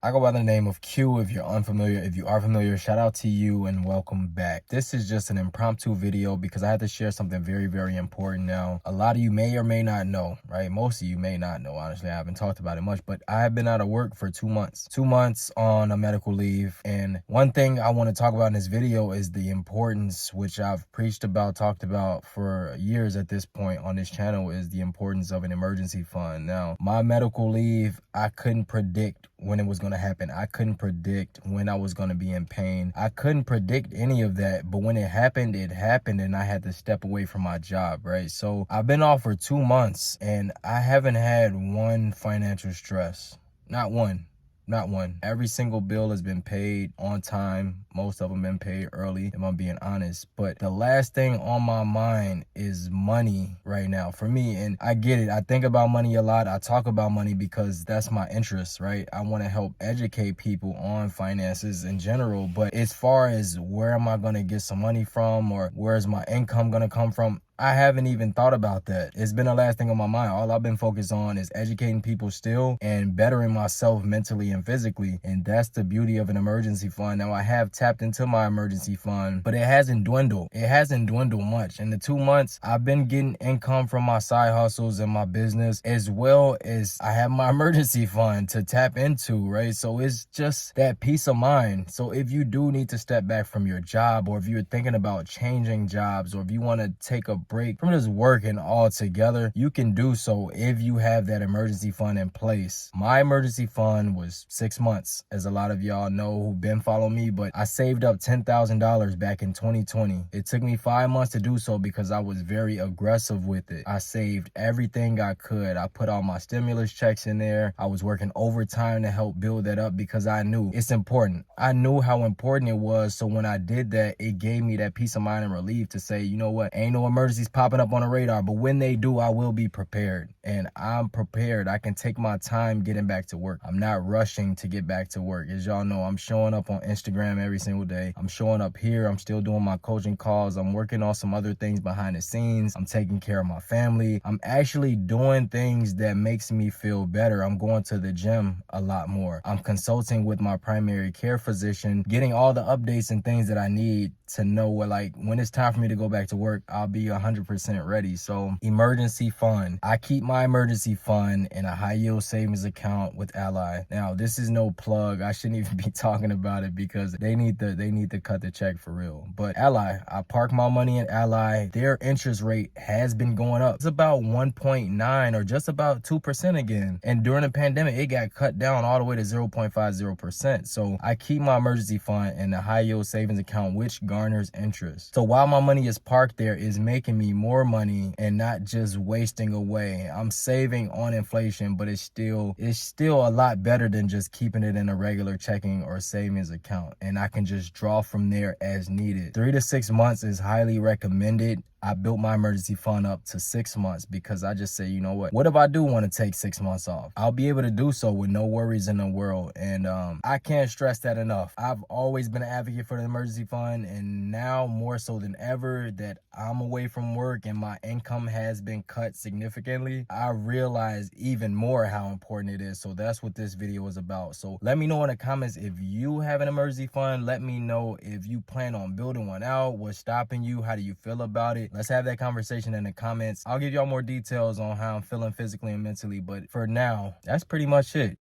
I go by the name of Q. If you're unfamiliar, if you are familiar, shout out to you and welcome back. This is just an impromptu video because I had to share something very, very important now. A lot of you may or may not know, right? Most of you may not know, honestly. I haven't talked about it much, but I have been out of work for 2 months. 2 months on a medical leave. And one thing I want to talk about in this video is the importance, which I've preached about, talked about for years at this point on this channel, is the importance of an emergency fund. Now, my medical leave, I couldn't predict when it was going to happen. I couldn't predict when I was going to be in pain. I couldn't predict any of that, but when it happened and I had to step away from my job, right? So I've been off for 2 months and I haven't had one financial stress. Not one. Not one. Every single bill has been paid on time. Most of them been paid early, if I'm being honest. But the last thing on my mind is money right now for me. And I get it. I think about money a lot. I talk about money because that's my interest, right? I want to help educate people on finances in general. But as far as where am I going to get some money from, or where's my income going to come from, I haven't even thought about that. It's been the last thing on my mind. All I've been focused on is educating people still and bettering myself mentally and physically. And that's the beauty of an emergency fund. Now, I have tapped into my emergency fund, but it hasn't dwindled. It hasn't dwindled much. In the 2 months, I've been getting income from my side hustles and my business, as well as I have my emergency fund to tap into, right? So it's just that peace of mind. So if you do need to step back from your job, or if you're thinking about changing jobs, or if you want to take a break from just working altogether, you can do so if you have that emergency fund in place. My emergency fund was 6 months, as a lot of y'all know who've been following me, but I saved up $10,000 back in 2020. It took me 5 months to do so because I was very aggressive with it. I saved everything I could. I put all my stimulus checks in there. I was working overtime to help build that up because I knew it's important. I knew how important it was. So when I did that, it gave me that peace of mind and relief to say, you know what, ain't no emergencies popping up on the radar, but when they do, I will be prepared. And I'm prepared. I can take my time getting back to work. I'm not rushing to get back to work. As y'all know, I'm showing up on Instagram every single day. I'm showing up here. I'm still doing my coaching calls. I'm working on some other things behind the scenes. I'm taking care of my family. I'm actually doing things that makes me feel better. I'm going to the gym a lot more. I'm consulting with my primary care physician, getting all the updates and things that I need to know what, like, when it's time for me to go back to work, I'll be 100% ready. So emergency fund. I keep my emergency fund in a high yield savings account with Ally. Now, this is no plug. I shouldn't even be talking about it because they need to cut the check for real. But Ally, I park my money in Ally. Their interest rate has been going up. It's about 1.9 or just about 2% again. And during the pandemic, it got cut down all the way to 0.50%. So I keep my emergency fund in a high yield savings account, which garners interest. So while my money is parked there, is making me more money and not just wasting away. I'm saving on inflation, but it's still a lot better than just keeping it in a regular checking or savings account. And I can just draw from there as needed. 3 to 6 months is highly recommended. I built my emergency fund up to 6 months because I just say, you know what if I do want to take 6 months off? I'll be able to do so with no worries in the world. And I can't stress that enough. I've always been an advocate for the emergency fund, and now more so than ever that I'm away from work and my income has been cut significantly, I realize even more how important it is. So that's what this video is about. So let me know in the comments if you have an emergency fund. Let me know if you plan on building one out. What's stopping you? How do you feel about it? Let's have that conversation in the comments. I'll give y'all more details on how I'm feeling physically and mentally, but for now, that's pretty much it.